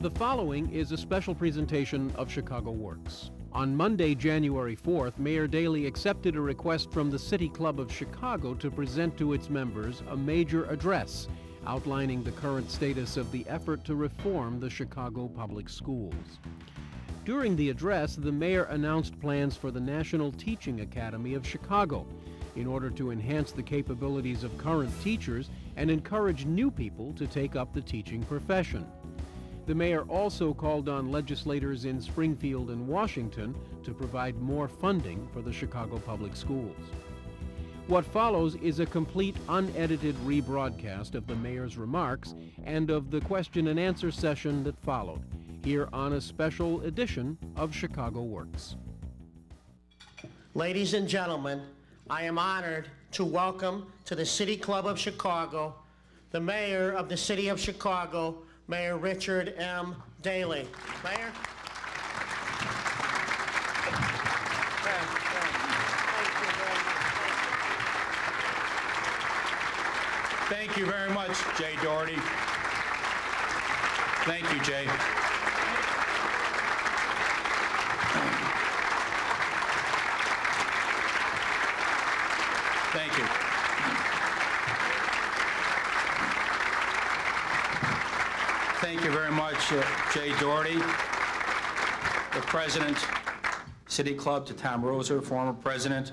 The following is a special presentation of Chicago Works. On Monday, January 4th, Mayor Daley accepted a request from the City Club of Chicago to present to its members a major address outlining the current status of the effort to reform the Chicago public schools. During the address, the mayor announced plans for the National Teaching Academy of Chicago in order to enhance the capabilities of current teachers and encourage new people to take up the teaching profession. The mayor also called on legislators in Springfield and Washington to provide more funding for the Chicago public schools. What follows is a complete unedited rebroadcast of the mayor's remarks and of the question and answer session that followed, here on a special edition of Chicago Works. Ladies and gentlemen, I am honored to welcome to the City Club of Chicago the mayor of the City of Chicago, Mayor Richard M. Daley. Mayor? Thank you very much, Jay Doherty. Thank you, Jay. Thank you. Thank you very much, Jay Doherty, the President, City Club, to Tom Roser, former President,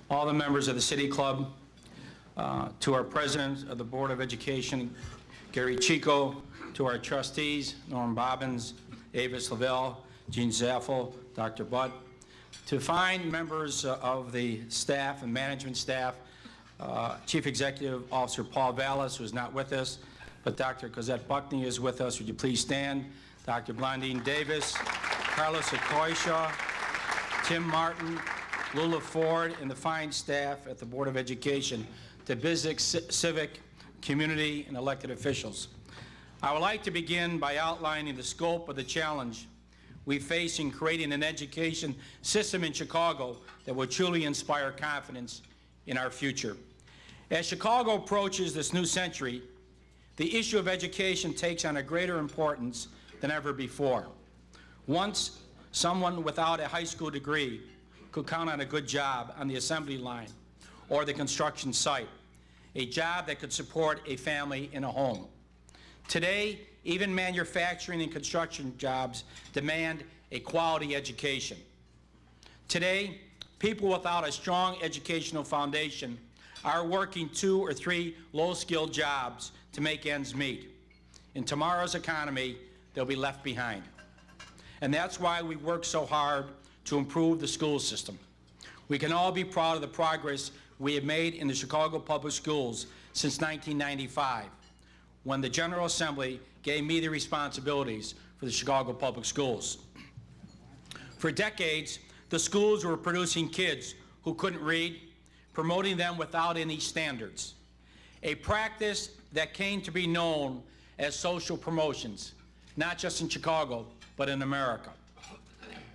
all the members of the City Club, to our President of the Board of Education, Gary Chico, to our trustees, Norm Bobbins, Avis Lavelle, Gene Zaffel, Dr. Butt, to fine members of the staff and management staff, Chief Executive Officer Paul Vallis, who is not with us, but Dr. Cosette Buckney is with us. Would you please stand? Dr. Blondine Davis, Carlos Okoisha, Tim Martin, Lula Ford, and the fine staff at the Board of Education, to business, civic, community, and elected officials. I would like to begin by outlining the scope of the challenge we face in creating an education system in Chicago that will truly inspire confidence in our future. As Chicago approaches this new century, the issue of education takes on a greater importance than ever before. Once, someone without a high school degree could count on a good job on the assembly line or the construction site, a job that could support a family in a home. Today, even manufacturing and construction jobs demand a quality education. Today, people without a strong educational foundation are working 2 or 3 low-skilled jobs to make ends meet. In tomorrow's economy, they'll be left behind. And that's why we work so hard to improve the school system. We can all be proud of the progress we have made in the Chicago Public Schools since 1995, when the General Assembly gave me the responsibilities for the Chicago Public Schools. For decades, the schools were producing kids who couldn't read, promoting them without any standards, a practice that came to be known as social promotions, not just in Chicago, but in America.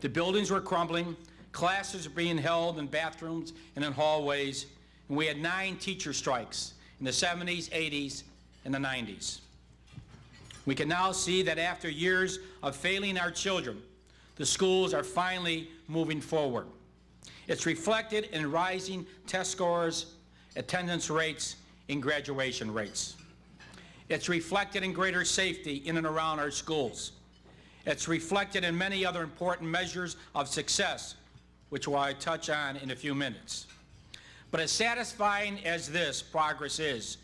The buildings were crumbling, classes were being held in bathrooms and in hallways, and we had 9 teacher strikes in the 70s, 80s, and the 90s. We can now see that after years of failing our children, the schools are finally moving forward. It's reflected in rising test scores, attendance rates, and graduation rates. It's reflected in greater safety in and around our schools. It's reflected in many other important measures of success, which I'll touch on in a few minutes. But as satisfying as this progress is,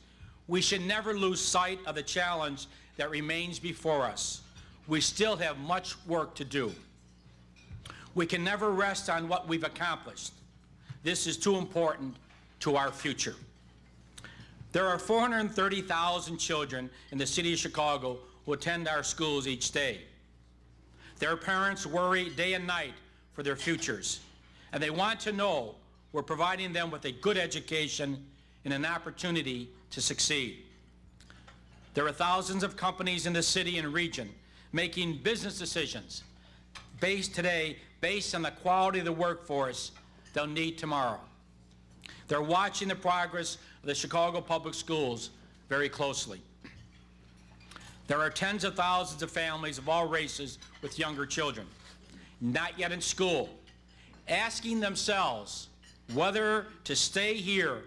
we should never lose sight of the challenge that remains before us. We still have much work to do. We can never rest on what we've accomplished. This is too important to our future. There are 430,000 children in the city of Chicago who attend our schools each day. Their parents worry day and night for their futures, and they want to know we're providing them with a good education and an opportunity to succeed. There are thousands of companies in the city and region making business decisions based on the quality of the workforce they'll need tomorrow. They're watching the progress of the Chicago Public Schools very closely. There are tens of thousands of families of all races with younger children, not yet in school, asking themselves whether to stay here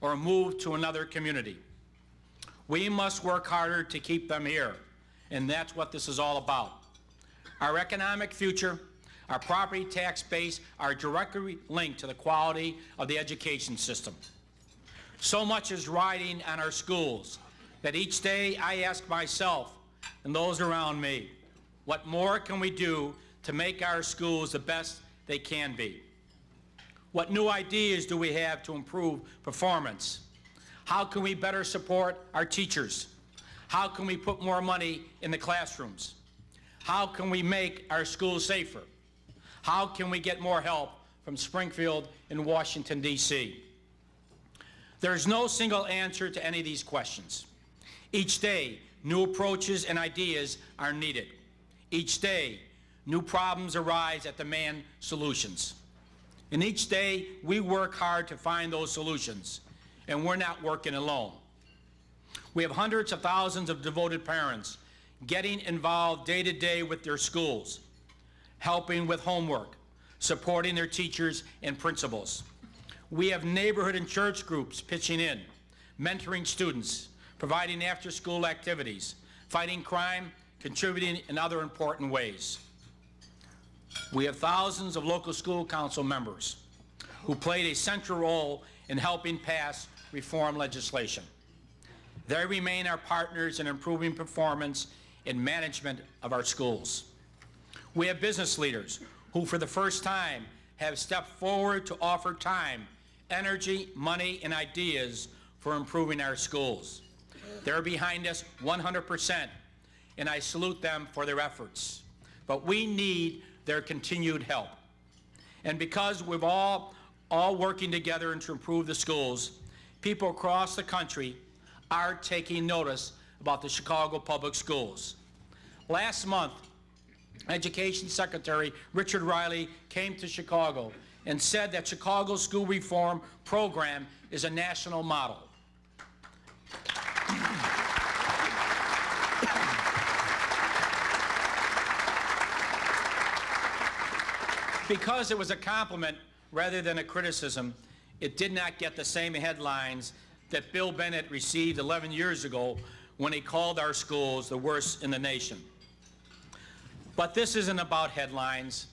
or move to another community. We must work harder to keep them here, and that's what this is all about. Our economic future, our property tax base are directly linked to the quality of the education system. So much is riding on our schools that each day I ask myself and those around me, what more can we do to make our schools the best they can be? What new ideas do we have to improve performance? How can we better support our teachers? How can we put more money in the classrooms? How can we make our schools safer? How can we get more help from Springfield and Washington, D.C.? There's no single answer to any of these questions. Each day, new approaches and ideas are needed. Each day, new problems arise that demand solutions. And each day, we work hard to find those solutions, and we're not working alone. We have hundreds of thousands of devoted parents getting involved day to day with their schools, helping with homework, supporting their teachers and principals. We have neighborhood and church groups pitching in, mentoring students, providing after-school activities, fighting crime, contributing in other important ways. We have thousands of local school council members who played a central role in helping pass reform legislation. They remain our partners in improving performance and management of our schools. We have business leaders who, for the first time, have stepped forward to offer time, energy, money, and ideas for improving our schools. They're behind us 100%, and I salute them for their efforts. But we need their continued help. And because we've all working together to improve the schools, people across the country are taking notice about the Chicago Public Schools. Last month, Education Secretary Richard Riley came to Chicago and said that Chicago's school reform program is a national model. Because it was a compliment rather than a criticism, it did not get the same headlines that Bill Bennett received 11 years ago when he called our schools the worst in the nation. But this isn't about headlines.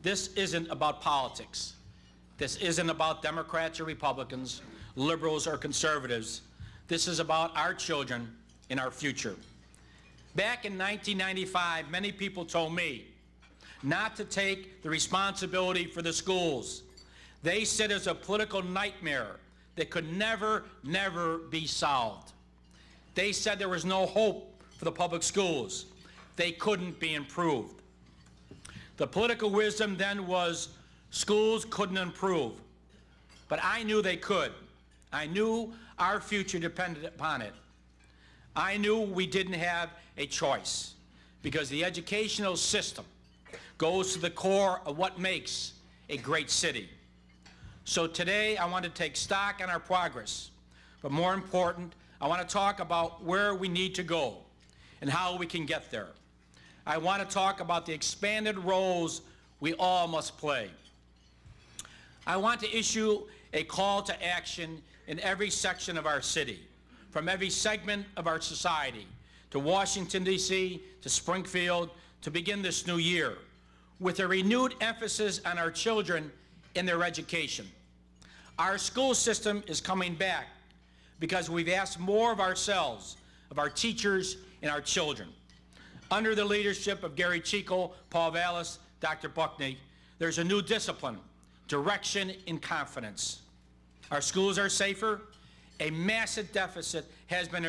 This isn't about politics. This isn't about Democrats or Republicans, liberals or conservatives. This is about our children and our future. Back in 1995, many people told me not to take the responsibility for the schools. They said it was a political nightmare that could never be solved. They said there was no hope for the public schools. They couldn't be improved. The political wisdom then was schools couldn't improve. But I knew they could. I knew our future depended upon it. I knew we didn't have a choice because the educational system goes to the core of what makes a great city. So today I want to take stock in our progress, but more important, I want to talk about where we need to go and how we can get there. I want to talk about the expanded roles we all must play. I want to issue a call to action in every section of our city, from every segment of our society, to Washington, D.C., to Springfield, to begin this new year, with a renewed emphasis on our children and their education. Our school system is coming back because we've asked more of ourselves, of our teachers and our children. Under the leadership of Gary Chico, Paul Vallis, Dr. Buckney, there's a new discipline, direction and confidence. Our schools are safer. A massive deficit has been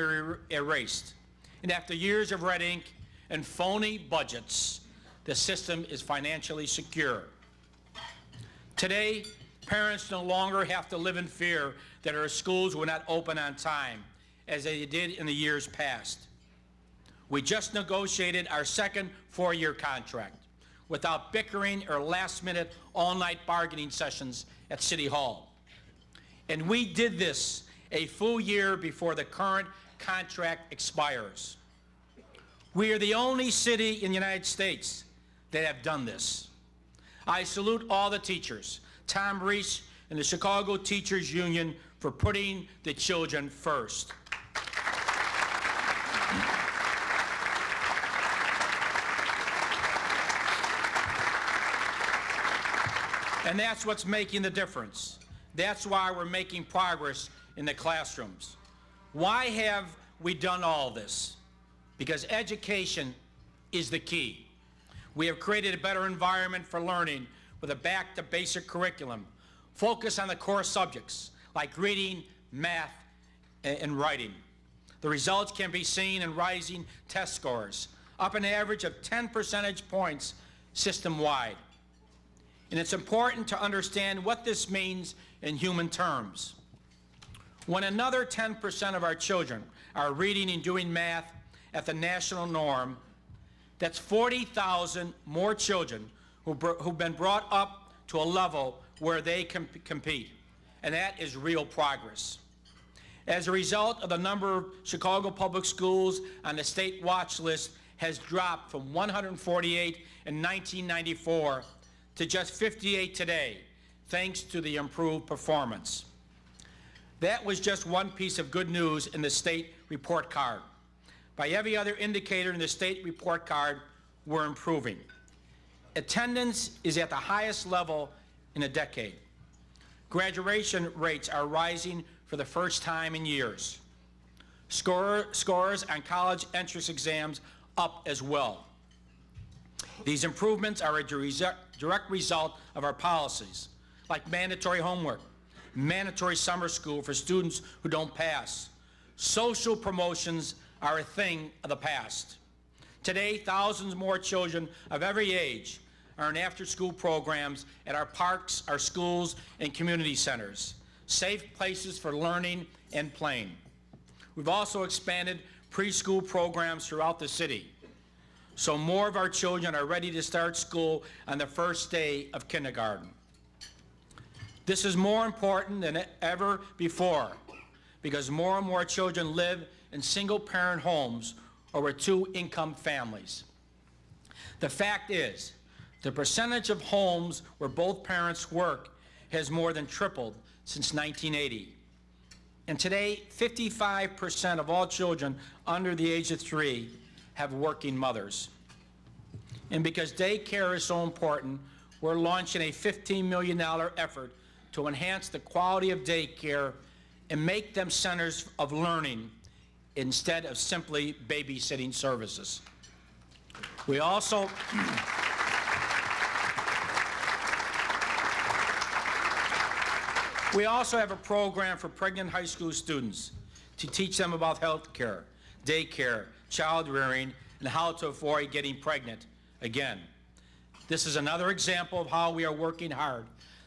erased. And after years of red ink and phony budgets, the system is financially secure. Today, parents no longer have to live in fear that our schools will not open on time, as they did in the years past. We just negotiated our second four-year contract without bickering or last-minute all-night bargaining sessions at City Hall. And we did this a full year before the current contract expires. We are the only city in the United States that have done this. I salute all the teachers, Tom Reese and the Chicago Teachers Union, for putting the children first. And that's what's making the difference. That's why we're making progress in the classrooms. Why have we done all this? Because education is the key. We have created a better environment for learning with a back-to-basic curriculum, focus on the core subjects like reading, math, and writing. The results can be seen in rising test scores, up an average of 10 percentage points system-wide. And it's important to understand what this means in human terms. When another 10% of our children are reading and doing math at the national norm, that's 40,000 more children who've been brought up to a level where they can compete. And that is real progress. As a result of the number of Chicago public schools on the state watch list has dropped from 148 in 1994 to just 58 today, thanks to the improved performance. That was just one piece of good news in the state report card. By every other indicator in the state report card, we're improving. Attendance is at the highest level in a decade. Graduation rates are rising for the first time in years. Scores on college entrance exams up as well. These improvements are a direct result of our policies, like mandatory homework, mandatory summer school for students who don't pass. Social promotions are a thing of the past. Today, thousands more children of every age are in after-school programs at our parks, our schools, and community centers, safe places for learning and playing. We've also expanded preschool programs throughout the city, so more of our children are ready to start school on the first day of kindergarten. This is more important than ever before because more and more children live in single-parent homes or with two-income families. The fact is, the percentage of homes where both parents work has more than tripled since 1980. And today, 55% of all children under the age of 3 have working mothers. And because daycare is so important, we're launching a $15 million effort to enhance the quality of daycare and make them centers of learning instead of simply babysitting services. We also have a program for pregnant high school students to teach them about health care, daycare, child rearing, and how to avoid getting pregnant again. This is another example of how we are working hard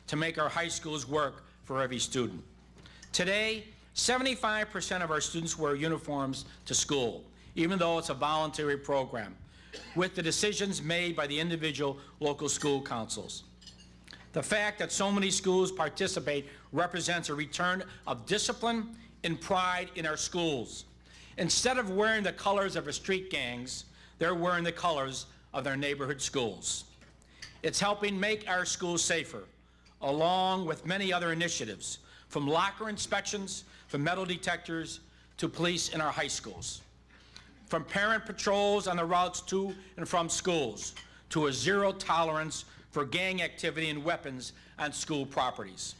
to make our high schools work for every student. Today, 75% of our students wear uniforms to school, even though it's a voluntary program, with the decisions made by the individual local school councils. The fact that so many schools participate represents a return of discipline and pride in our schools. Instead of wearing the colors of the street gangs, they're wearing the colors of their neighborhood schools. It's helping make our schools safer, along with many other initiatives, from locker inspections, from metal detectors, to police in our high schools. From parent patrols on the routes to and from schools, to a zero tolerance for gang activity and weapons on school properties.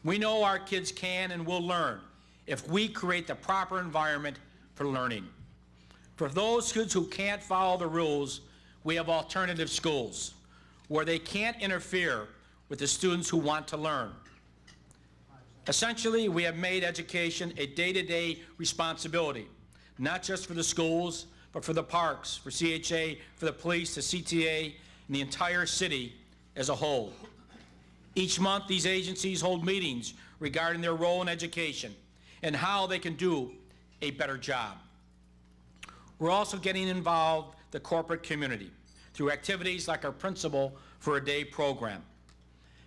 We know our kids can and will learn if we create the proper environment for learning. For those kids who can't follow the rules, we have alternative schools where they can't interfere with the students who want to learn. Essentially, we have made education a day-to-day responsibility, not just for the schools, but for the parks, for CHA, for the police, the CTA, and the entire city as a whole. Each month, these agencies hold meetings regarding their role in education and how they can do a better job. We're also getting involved the corporate community through activities like our Principal for a Day program.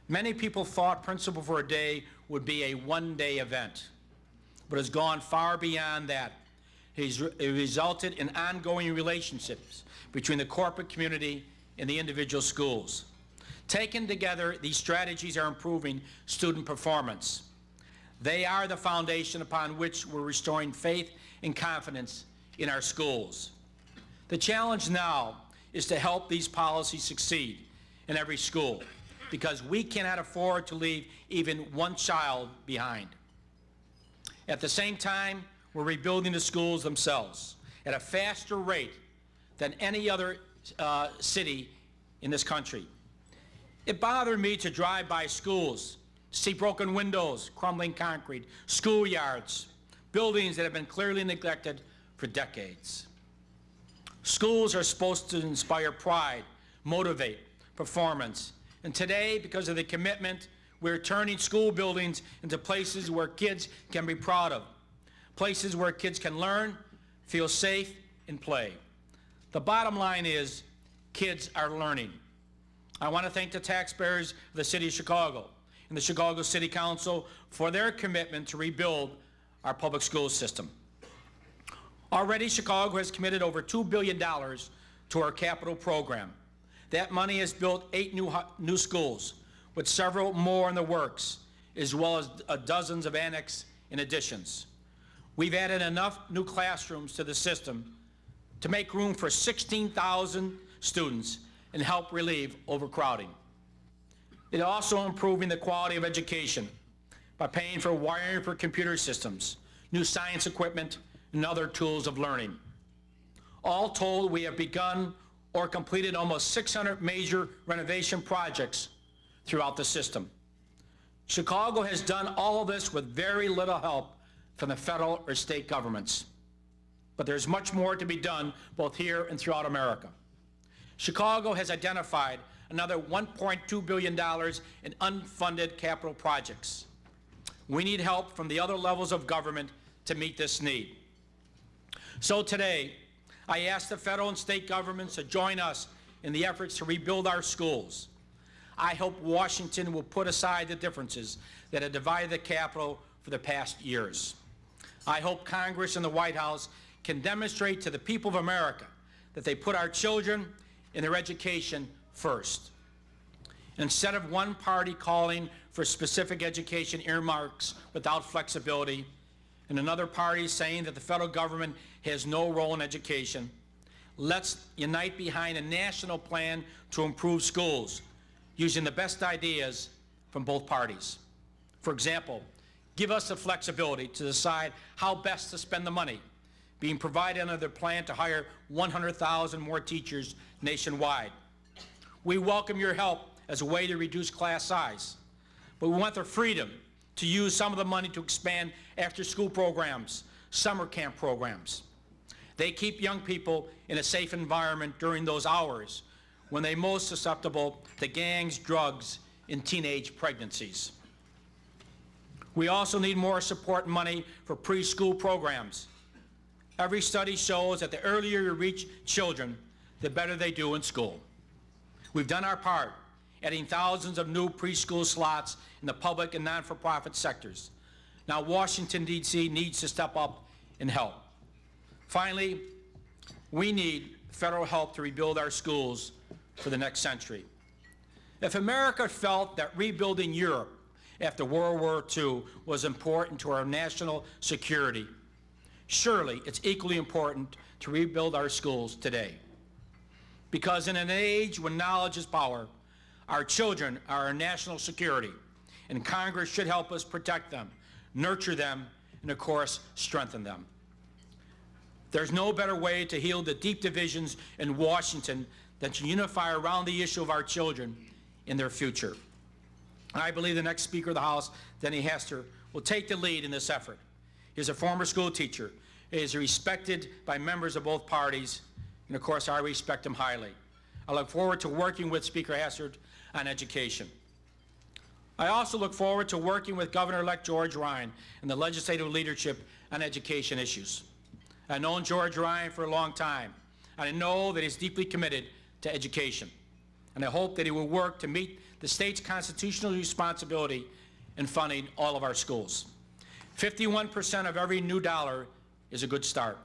Many people thought Principal for a Day would be a one-day event, but has gone far beyond that. It resulted in ongoing relationships between the corporate community and the individual schools. Taken together, these strategies are improving student performance. They are the foundation upon which we're restoring faith and confidence in our schools. The challenge now is to help these policies succeed in every school, because we cannot afford to leave even one child behind. At the same time, we're rebuilding the schools themselves at a faster rate than any other city in this country. It bothered me to drive by schools, see broken windows, crumbling concrete, schoolyards, buildings that have been clearly neglected for decades. Schools are supposed to inspire pride, motivate performance. And today, because of the commitment, we're turning school buildings into places where kids can be proud of, places where kids can learn, feel safe, and play. The bottom line is, kids are learning. I want to thank the taxpayers of the City of Chicago and the Chicago City Council for their commitment to rebuild our public school system. Already, Chicago has committed over $2 billion to our capital program. That money has built 8 new schools, with several more in the works, as well as dozens of annex and additions. We've added enough new classrooms to the system to make room for 16,000 students and help relieve overcrowding. It is also improving the quality of education by paying for wiring for computer systems, new science equipment, and other tools of learning. All told, we have begun or completed almost 600 major renovation projects throughout the system. Chicago has done all of this with very little help from the federal or state governments. But there's much more to be done both here and throughout America. Chicago has identified another $1.2 billion in unfunded capital projects. We need help from the other levels of government to meet this need. So today, I ask the federal and state governments to join us in the efforts to rebuild our schools. I hope Washington will put aside the differences that have divided the Capitol for the past years. I hope Congress and the White House can demonstrate to the people of America that they put our children and their education first. Instead of one party calling for specific education earmarks without flexibility, and another party saying that the federal government has no role in education, let's unite behind a national plan to improve schools using the best ideas from both parties. For example, give us the flexibility to decide how best to spend the money being provided under the plan to hire 100,000 more teachers nationwide. We welcome your help as a way to reduce class size, but we want the freedom to use some of the money to expand after-school programs, summer camp programs. They keep young people in a safe environment during those hours when they're most susceptible to gangs, drugs, and teenage pregnancies. We also need more support and money for preschool programs. Every study shows that the earlier you reach children, the better they do in school. We've done our part, adding thousands of new preschool slots in the public and non-for-profit sectors. Now Washington, D.C. needs to step up and help. Finally, we need federal help to rebuild our schools for the next century. If America felt that rebuilding Europe after World War II was important to our national security, surely it's equally important to rebuild our schools today. Because in an age when knowledge is power, our children are our national security, and Congress should help us protect them, nurture them, and of course, strengthen them. There's no better way to heal the deep divisions in Washington than to unify around the issue of our children and their future. And I believe the next Speaker of the House, Denny Hester, will take the lead in this effort. He's a former school teacher. He is respected by members of both parties, and of course, I respect him highly. I look forward to working with Speaker Hester on education. I also look forward to working with Governor-elect George Ryan and the legislative leadership on education issues. I've known George Ryan for a long time, and I know that he's deeply committed to education. And I hope that he will work to meet the state's constitutional responsibility in funding all of our schools. 51% of every new dollar is a good start.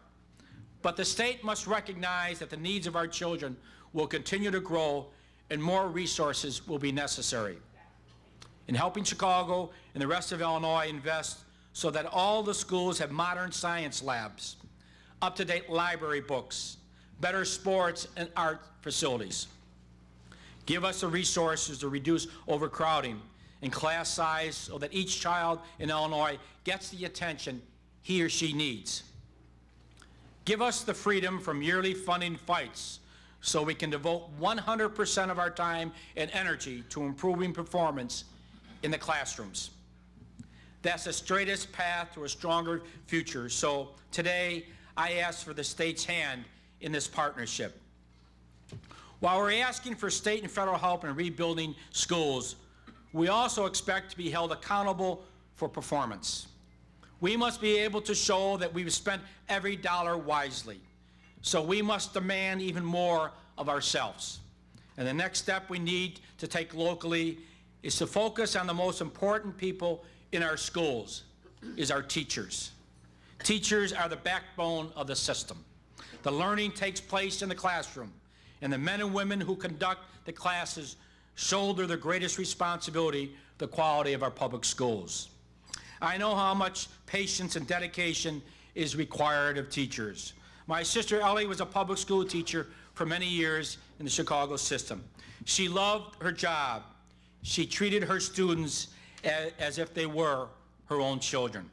But the state must recognize that the needs of our children will continue to grow and more resources will be necessary. In helping Chicago and the rest of Illinois invest so that all the schools have modern science labs, up-to-date library books, better sports and art facilities. Give us the resources to reduce overcrowding and class size so that each child in Illinois gets the attention he or she needs. Give us the freedom from yearly funding fights so we can devote 100% of our time and energy to improving performance in the classrooms. That's the straightest path to a stronger future. So today, I ask for the state's hand in this partnership. While we're asking for state and federal help in rebuilding schools, we also expect to be held accountable for performance. We must be able to show that we've spent every dollar wisely. So we must demand even more of ourselves. And the next step we need to take locally is to focus on the most important people in our schools, is our teachers. Teachers are the backbone of the system. The learning takes place in the classroom, and the men and women who conduct the classes shoulder the greatest responsibility for the quality of our public schools. I know how much patience and dedication is required of teachers. My sister Ellie was a public school teacher for many years in the Chicago system. She loved her job. She treated her students as if they were her own children.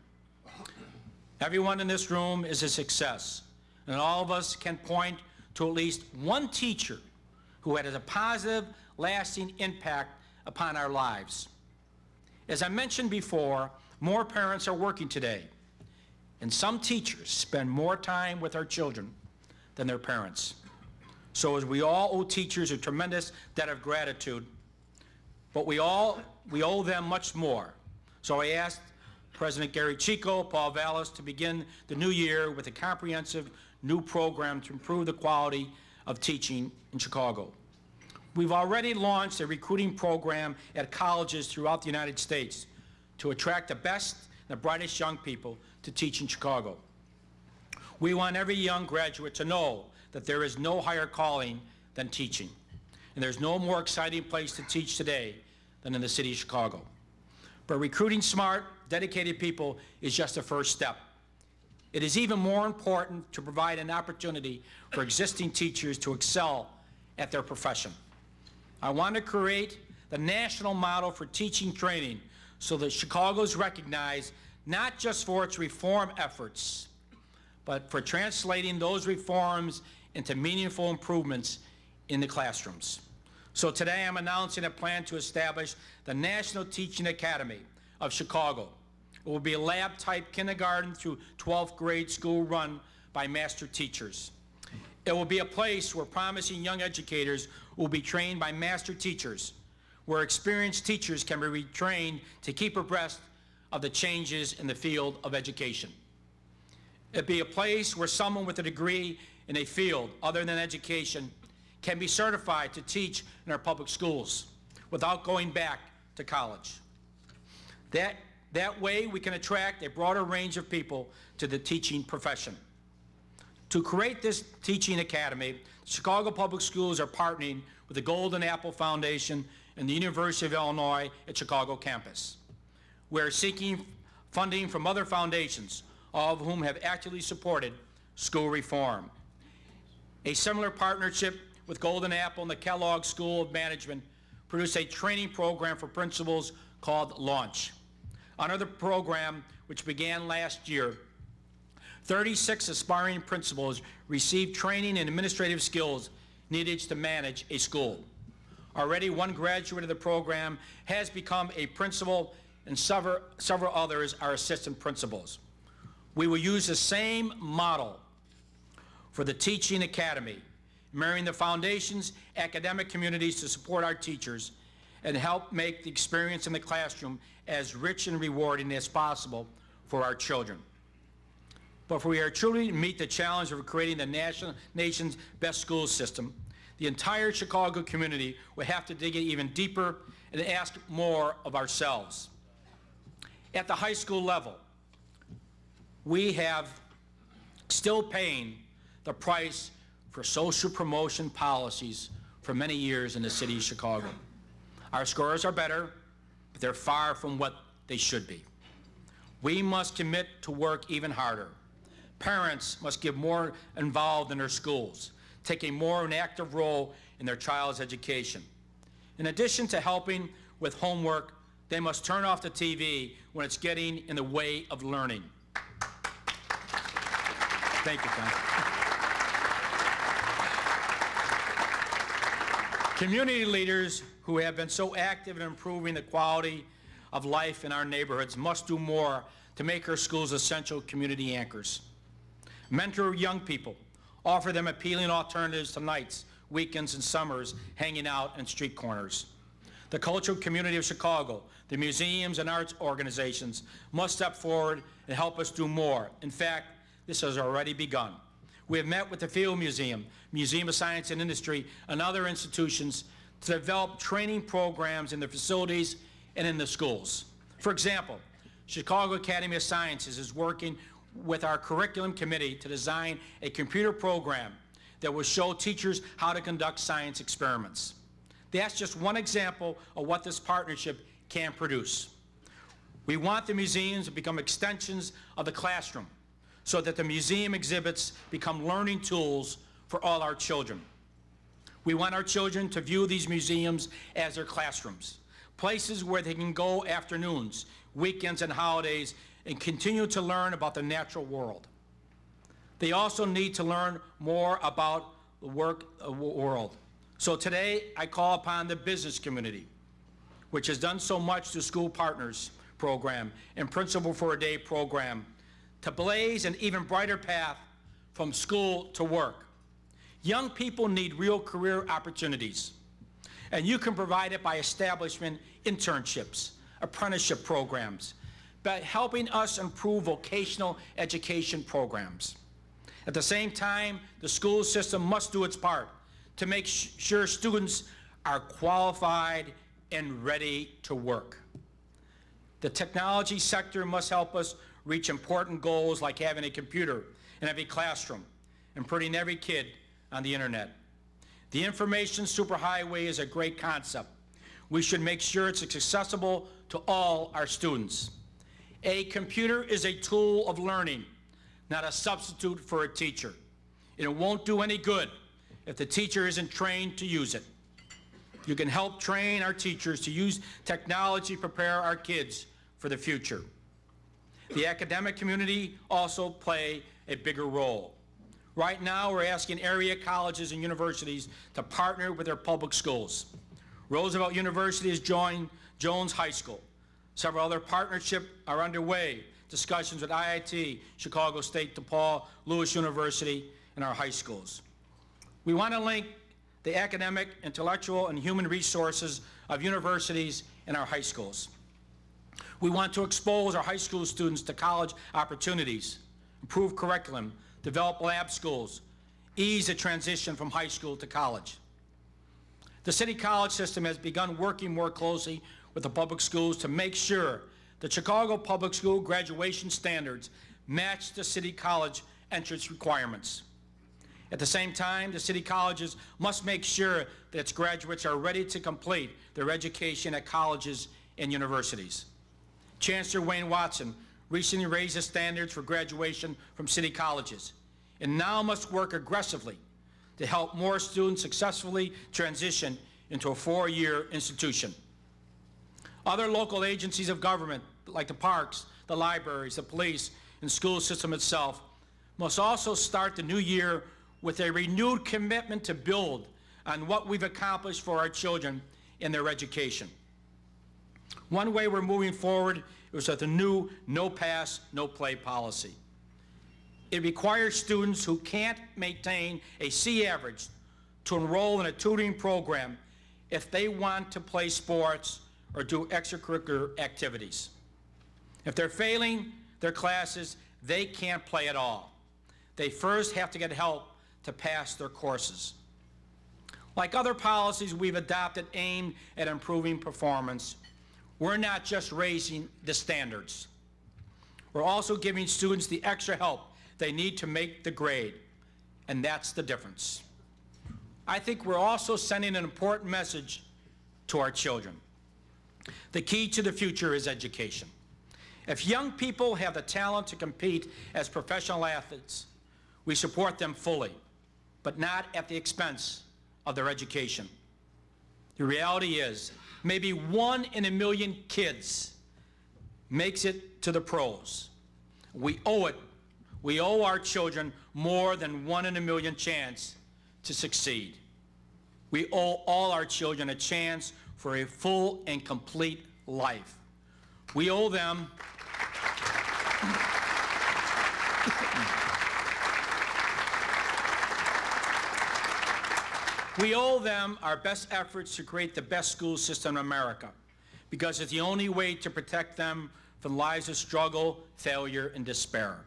Everyone in this room is a success, and all of us can point to at least one teacher who had a positive, lasting impact upon our lives. As I mentioned before, more parents are working today, and some teachers spend more time with our children than their parents. So as we all owe teachers a tremendous debt of gratitude, but we owe them much more. So I asked President Gary Chico, Paul Vallis, to begin the new year with a comprehensive new program to improve the quality of teaching in Chicago. We've already launched a recruiting program at colleges throughout the United States to attract the best and the brightest young people to teach in Chicago. We want every young graduate to know that there is no higher calling than teaching, and there's no more exciting place to teach today than in the city of Chicago. But recruiting smart, dedicated people is just the first step. It is even more important to provide an opportunity for existing teachers to excel at their profession. I want to create the national model for teaching training so that Chicago is recognized not just for its reform efforts, but for translating those reforms into meaningful improvements in the classrooms. So today I'm announcing a plan to establish the National Teaching Academy of Chicago. It will be a lab-type kindergarten through 12th grade school run by master teachers. It will be a place where promising young educators will be trained by master teachers, where experienced teachers can be retrained to keep abreast of the changes in the field of education. It'll be a place where someone with a degree in a field other than education can be certified to teach in our public schools without going back to college. That way we can attract a broader range of people to the teaching profession. To create this teaching academy, Chicago Public Schools are partnering with the Golden Apple Foundation and the University of Illinois at Chicago campus. We're seeking funding from other foundations, all of whom have actively supported school reform. A similar partnership with Golden Apple and the Kellogg School of Management produced a training program for principals called Launch. Under the program, which began last year, 36 aspiring principals received training in administrative skills needed to manage a school. Already one graduate of the program has become a principal, and several others are assistant principals. We will use the same model for the Teaching Academy, marrying the foundation's academic communities to support our teachers and help make the experience in the classroom as rich and rewarding as possible for our children. But if we are truly to meet the challenge of creating the nation's best school system, the entire Chicago community will have to dig even deeper and ask more of ourselves. At the high school level, we have still paying the price for social promotion policies for many years in the city of Chicago. Our scores are better, but they're far from what they should be. We must commit to work even harder. Parents must get more involved in their schools, take a more active role in their child's education. In addition to helping with homework, they must turn off the TV when it's getting in the way of learning. Thank you, Tom. Community leaders who have been so active in improving the quality of life in our neighborhoods must do more to make our schools essential community anchors. Mentor young people, offer them appealing alternatives to nights, weekends, and summers hanging out in street corners. The cultural community of Chicago, the museums and arts organizations must step forward and help us do more. In fact, this has already begun. We have met with the Field Museum, Museum of Science and Industry, and other institutions to develop training programs in the facilities and in the schools. For example, Chicago Academy of Sciences is working with our curriculum committee to design a computer program that will show teachers how to conduct science experiments. That's just one example of what this partnership can produce. We want the museums to become extensions of the classroom so that the museum exhibits become learning tools for all our children. We want our children to view these museums as their classrooms, places where they can go afternoons, weekends, and holidays and continue to learn about the natural world. They also need to learn more about the world. So today, I call upon the business community, which has done so much to School Partners program and Principal for a Day program, to blaze an even brighter path from school to work. Young people need real career opportunities, and you can provide it by establishing internships, apprenticeship programs, by helping us improve vocational education programs. At the same time, the school system must do its part to make sure students are qualified and ready to work. The technology sector must help us reach important goals like having a computer in every classroom and putting every kid on the internet. The information superhighway is a great concept. We should make sure it's accessible to all our students. A computer is a tool of learning, not a substitute for a teacher. It won't do any good if the teacher isn't trained to use it. You can help train our teachers to use technology to prepare our kids for the future. The academic community also play a bigger role. Right now, we're asking area colleges and universities to partner with their public schools. Roosevelt University has joined Jones High School. Several other partnerships are underway. Discussions with IIT, Chicago State, DePaul, Lewis University, and our high schools. We want to link the academic, intellectual, and human resources of universities and our high schools. We want to expose our high school students to college opportunities, improve curriculum, develop lab schools, ease the transition from high school to college. The city college system has begun working more closely with the public schools to make sure the Chicago public school graduation standards match the city college entrance requirements. At the same time, the city colleges must make sure that its graduates are ready to complete their education at colleges and universities. Chancellor Wayne Watson recently raised the standards for graduation from city colleges and now must work aggressively to help more students successfully transition into a four-year institution. Other local agencies of government, like the parks, the libraries, the police, and school system itself, must also start the new year with a renewed commitment to build on what we've accomplished for our children in their education. One way we're moving forward is with the new no pass, no play policy. It requires students who can't maintain a C average to enroll in a tutoring program if they want to play sports or do extracurricular activities. If they're failing their classes, they can't play at all. They first have to get help to pass their courses. Like other policies we've adopted aimed at improving performance, we're not just raising the standards. We're also giving students the extra help they need to make the grade. and that's the difference. I think we're also sending an important message to our children. The key to the future is education. If young people have the talent to compete as professional athletes, we support them fully, but not at the expense of their education. The reality is, maybe 1 in a million kids makes it to the pros. We owe it. We owe our children more than 1 in a million chance to succeed. We owe all our children a chance for a full and complete life. We owe them we owe them our best efforts to create the best school system in America, because it's the only way to protect them from lives of struggle, failure, and despair.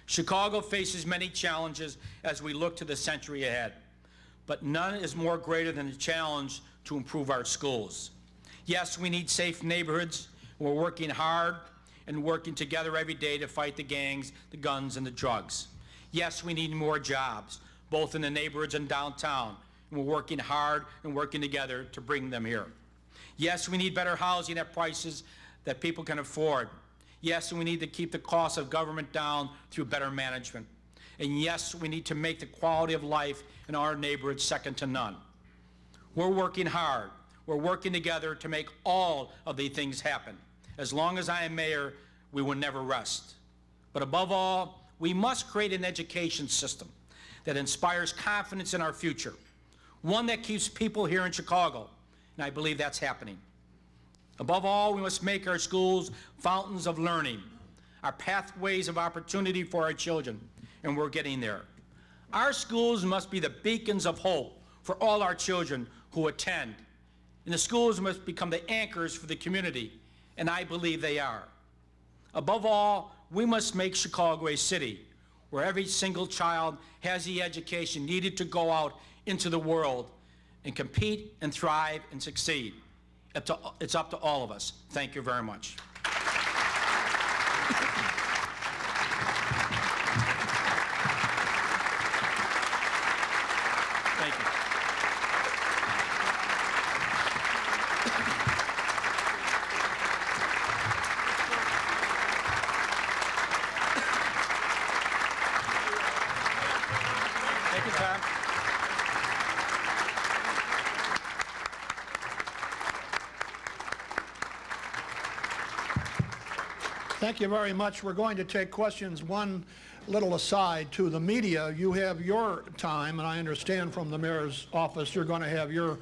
Chicago faces many challenges as we look to the century ahead, but none is more greater than the challenge to improve our schools. Yes, we need safe neighborhoods. We're working hard and working together every day to fight the gangs, the guns, and the drugs. Yes, we need more jobs, both in the neighborhoods and downtown, and we're working hard and working together to bring them here. Yes, we need better housing at prices that people can afford. Yes, we need to keep the cost of government down through better management. And yes, we need to make the quality of life in our neighborhoods second to none. We're working hard. We're working together to make all of these things happen. As long as I am mayor, we will never rest. But above all, we must create an education system that inspires confidence in our future, one that keeps people here in Chicago, and I believe that's happening. Above all, we must make our schools fountains of learning, our pathways of opportunity for our children, and we're getting there. Our schools must be the beacons of hope for all our children who attend, and the schools must become the anchors for the community, and I believe they are. Above all, we must make Chicago a city where every single child has the education needed to go out into the world and compete and thrive and succeed. It's up to all of us. Thank you very much. Thank you. Take your time. Thank you very much. We're going to take questions. One little aside to the media. You have your time, and I understand from the mayor's office you're going to have your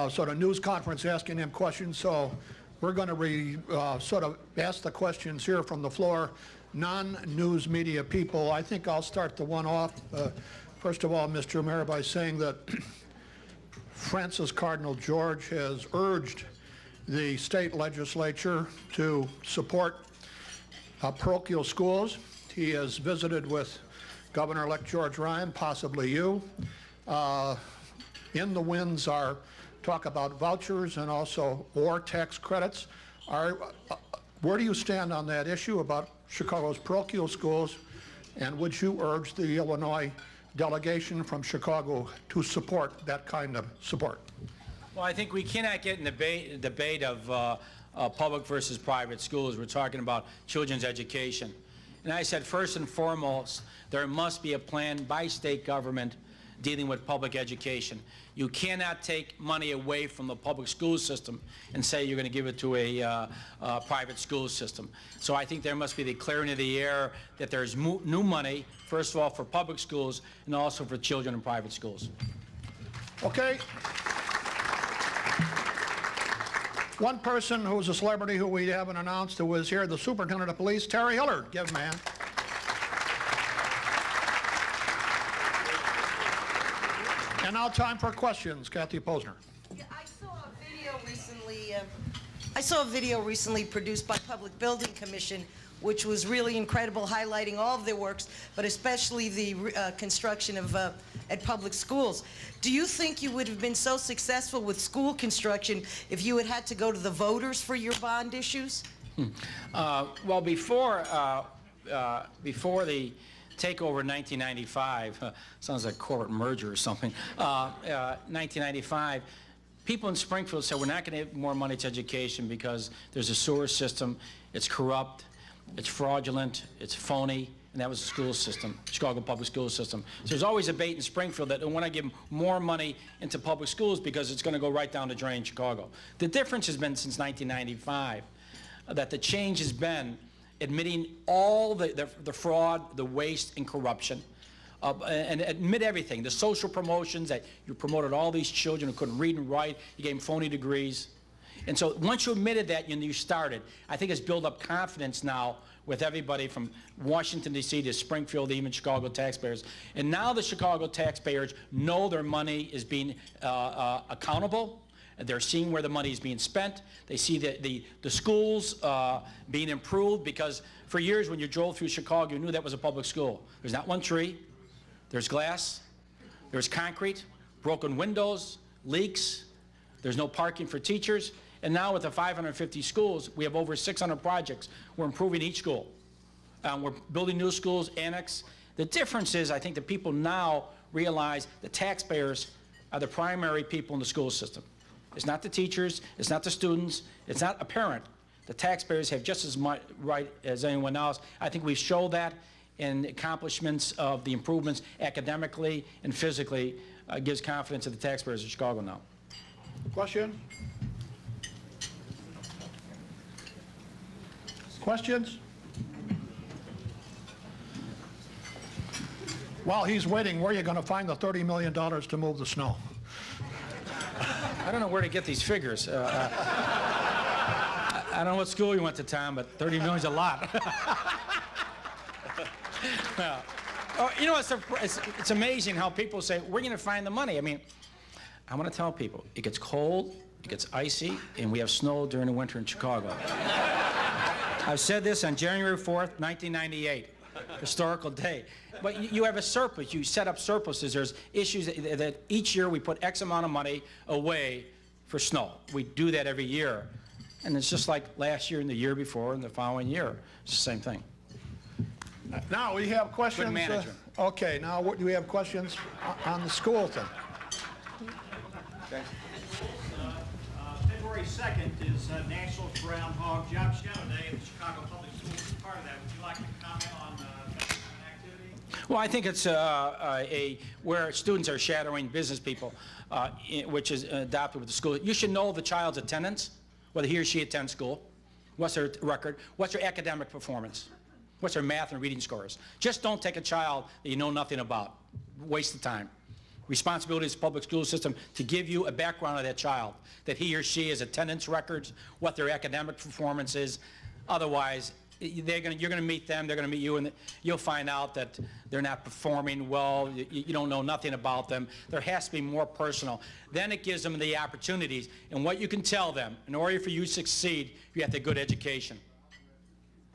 sort of news conference asking them questions. So we're going to sort of ask the questions here from the floor. Non-news media people. I think I'll start the one off. First of all, Mr. Mayor, by saying that Francis Cardinal George has urged the state legislature to support parochial schools. He has visited with Governor-elect George Ryan, possibly you. In the winds are talk about vouchers and also war tax credits. Where do you stand on that issue about Chicago's parochial schools, and would you urge the Illinois delegation from Chicago to support that kind of support? Well, I think we cannot get in the debate of public versus private schools. We're talking about children's education. And I said, first and foremost, there must be a plan by state government dealing with public education. You cannot take money away from the public school system and say you're going to give it to a private school system. So I think there must be the clearing of the air that there's new money, first of all, for public schools and also for children in private schools. Okay. One person who's a celebrity who we haven't announced who was here, the Superintendent of Police, Terry Hillard. Give him a hand. And now time for questions. Kathy Posner. Yeah, I saw a video recently produced by Public Building Commission, which was really incredible, highlighting all of their works, but especially the construction of at public schools. Do you think you would have been so successful with school construction if you had had to go to the voters for your bond issues? Well, before the takeover in 1995, sounds like a corporate merger or something, 1995, people in Springfield said we're not going to give more money to education because there's a sewer system, it's corrupt, it's fraudulent, it's phony, and that was the school system, Chicago public school system. So there's always a debate in Springfield that they want to give more money into public schools because it's going to go right down the drain in Chicago. The difference has been since 1995 that the change has been admitting all the fraud, the waste, and corruption, and admit everything. The social promotions that you promoted all these children who couldn't read and write, you gave them phony degrees. And so once you admitted that, you started. I think it's built up confidence now with everybody from Washington, D.C. to Springfield, even Chicago taxpayers. And now the Chicago taxpayers know their money is being accountable. They're seeing where the money is being spent. They see the schools being improved, because for years when you drove through Chicago, you knew that was a public school. There's not one tree. There's glass. There's concrete, broken windows, leaks. There's no parking for teachers. And now with the 550 schools, we have over 600 projects. We're improving each school. We're building new schools, annex. The difference is, I think that people now realize the taxpayers are the primary people in the school system. It's not the teachers, it's not the students, it's not a parent. The taxpayers have just as much right as anyone else. I think we've showed that in accomplishments of the improvements academically and physically gives confidence to the taxpayers of Chicago now. Question? Questions? While he's waiting, where are you going to find the $30 million to move the snow? I don't know where to get these figures. I don't know what school you went to, Tom, but 30 million's a lot. You know, it's amazing how people say, we're going to find the money. I mean, I want to tell people, it gets cold, it gets icy, and we have snow during the winter in Chicago. I've said this on January 4th, 1998, historical day. But you have a surplus. You set up surpluses. There's issues that each year we put X amount of money away for snow. We do that every year. And it's just like last year and the year before and the following year. It's the same thing. Now we have questions. Good management. Okay, now do we have questions on the school thing? Okay. February 2nd is National Groundhog Job Shadow Day, and the Chicago Public Schools is part of that. Would you like to comment on that activity? Well, I think it's where students are shadowing business people, which is adopted with the school. You should know the child's attendance, whether he or she attends school, what's their record, what's their academic performance, what's their math and reading scores. Just don't take a child that you know nothing about. Waste of time. Responsibility of the public school system to give you a background of that child, that he or she has attendance records, what their academic performance is. Otherwise, you're going to meet them, they're going to meet you, and you'll find out that they're not performing well, you don't know nothing about them. There has to be more personal. Then it gives them the opportunities, and what you can tell them, in order for you to succeed, you have to have good education.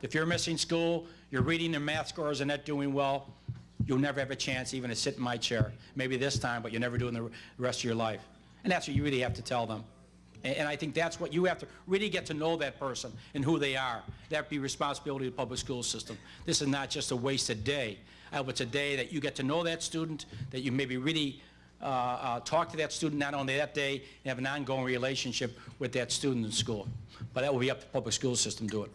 If you're missing school, your reading and math scores are not doing well, you'll never have a chance even to sit in my chair. Maybe this time, but you'll never do it in the rest of your life. And that's what you really have to tell them. And I think that's what you have to really get to know that person and who they are. That would be responsibility of the public school system. This is not just a wasted day. It's a day that you get to know that student, that you maybe really talk to that student not only that day, and have an ongoing relationship with that student in school. But that will be up to the public school system to do it.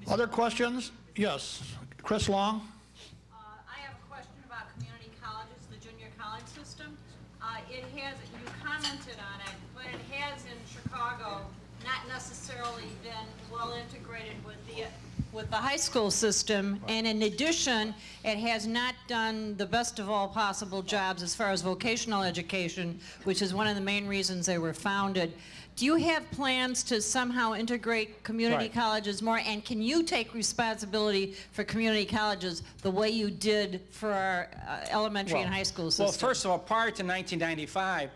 Other questions? Yes. Chris Long. I have a question about community colleges, the junior college system. It has, you commented on it, but it has in Chicago not necessarily been well integrated with the high school system, and in addition, it has not done the best of all possible jobs as far as vocational education, which is one of the main reasons they were founded. Do you have plans to somehow integrate community colleges more, and can you take responsibility for community colleges the way you did for our elementary and high school system? Well, first of all, prior to 1995,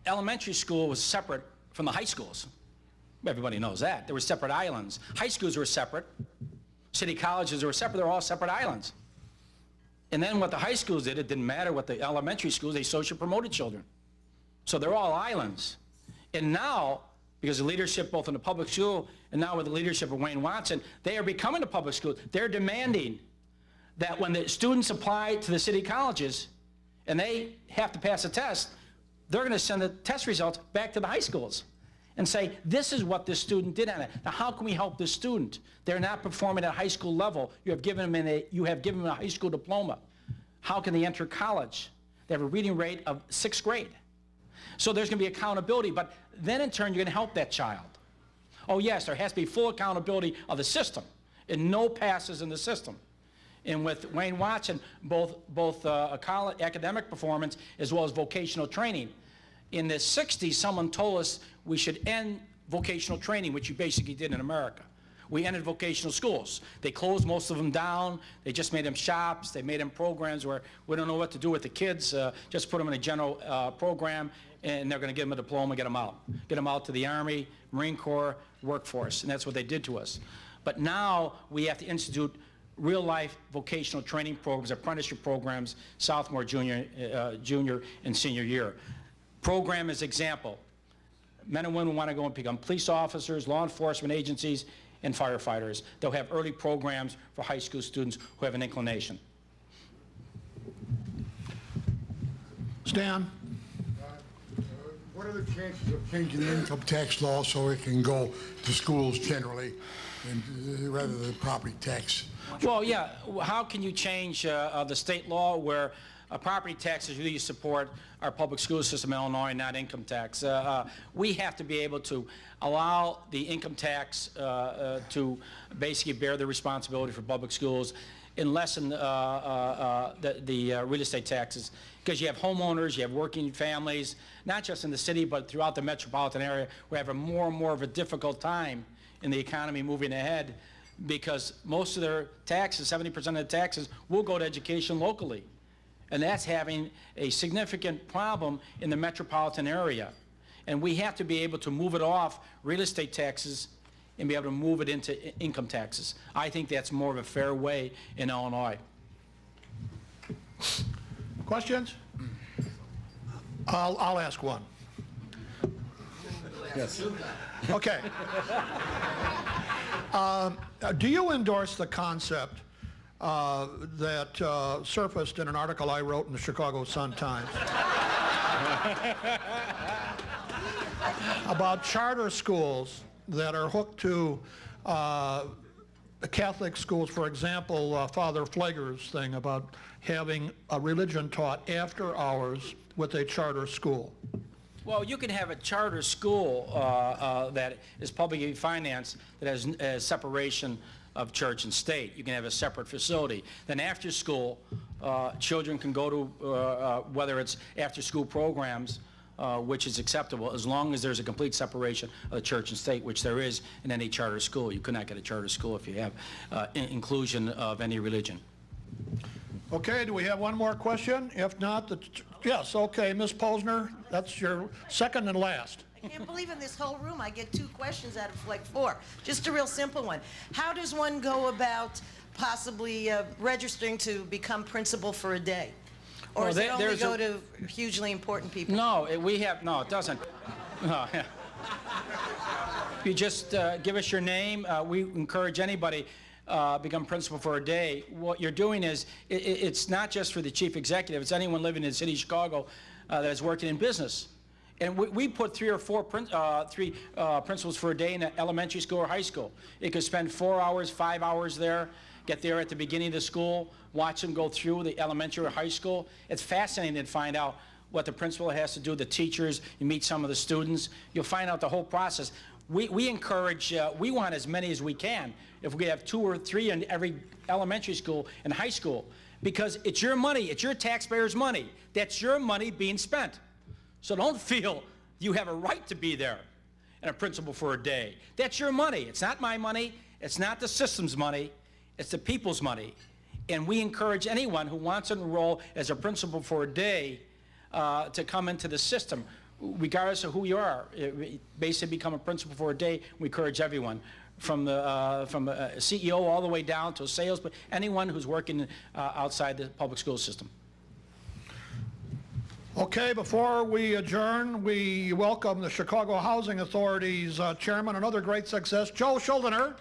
elementary school was separate from the high schools. Everybody knows that. There were separate islands. High schools were separate. City colleges were separate. They were all separate islands. And then what the high schools did, it didn't matter what the elementary schools, they social promoted children. So they're all islands. And now, because the leadership both in the public school and now with the leadership of Wayne Watson, they are becoming a public school. They're demanding that when the students apply to the city colleges and they have to pass a test, they're going to send the test results back to the high schools and say, this is what this student did on it. Now, how can we help this student? They're not performing at high school level. You have given them a high school diploma. How can they enter college? They have a reading rate of 6th grade. So there's going to be accountability, but then in turn, you're going to help that child. Oh yes, there has to be full accountability of the system and no passes in the system. And with Wayne Watson, both college academic performance as well as vocational training. In the 60s, someone told us we should end vocational training, which you basically did in America. We ended vocational schools. They closed most of them down. They just made them shops. They made them programs where we don't know what to do with the kids. Just put them in a general program, and they're going to give them a diploma, get them out. Get them out to the Army, Marine Corps, workforce, and that's what they did to us. But now we have to institute real-life vocational training programs, apprenticeship programs, sophomore, junior, and senior year. Program as example. Men and women want to go and become police officers, law enforcement agencies, and firefighters. They'll have early programs for high school students who have an inclination. Stan? What are the chances of changing the income tax law so it can go to schools generally and, rather than property tax? Well, yeah. How can you change the state law where property taxes really support our public school system in Illinois, not income tax? We have to be able to allow the income tax to basically bear the responsibility for public schools and lessen the real estate taxes, because you have homeowners, you have working families, not just in the city but throughout the metropolitan area, who have a more and more of a difficult time in the economy moving ahead, because most of their taxes, 70% of the taxes, will go to education locally. And that's having a significant problem in the metropolitan area. And we have to be able to move it off real estate taxes and be able to move it into income taxes. I think that's more of a fair way in Illinois. Questions? I'll ask one. Yes. Okay. Do you endorse the concept that surfaced in an article I wrote in the Chicago Sun-Times about charter schools that are hooked to Catholic schools? For example, Father Flager's thing about having a religion taught after hours with a charter school. Well, you can have a charter school that is publicly financed that has separation of church and state. You can have a separate facility. Then after school, children can go to, whether it's after school programs, which is acceptable, as long as there's a complete separation of the church and state, which there is in any charter school. You could not get a charter school if you have inclusion of any religion. Okay, do we have one more question? If not, yes, okay, Ms. Posner, that's your second and last. I can't believe in this whole room I get 2 questions out of like 4. Just a real simple one. How does one go about possibly registering to become principal for a day? Or does it only go to hugely important people? No, it doesn't. No, yeah. You just give us your name. We encourage anybody become principal for a day. What you're doing is, it's not just for the chief executive, it's anyone living in the city of Chicago that is working in business. And we put 3 or 4 principals for a day in an elementary school or high school. It could spend 4 hours, 5 hours there, get there at the beginning of the school, watch them go through the elementary or high school. It's fascinating to find out what the principal has to do, the teachers, you meet some of the students, you'll find out the whole process. We encourage, we want as many as we can. If we have 2 or 3 in every elementary school and high school, because it's your money, it's your taxpayers' money. That's your money being spent. So don't feel you have a right to be there and a principal for a day. That's your money. It's not my money. It's not the system's money. It's the people's money. And we encourage anyone who wants to enroll as a principal for a day to come into the system, regardless of who you are. Basically become a principal for a day. We encourage everyone, from a CEO all the way down to a sales, but anyone who's working outside the public school system. Okay, before we adjourn, we welcome the Chicago Housing Authority's chairman, another great success, Joe Schuldiner.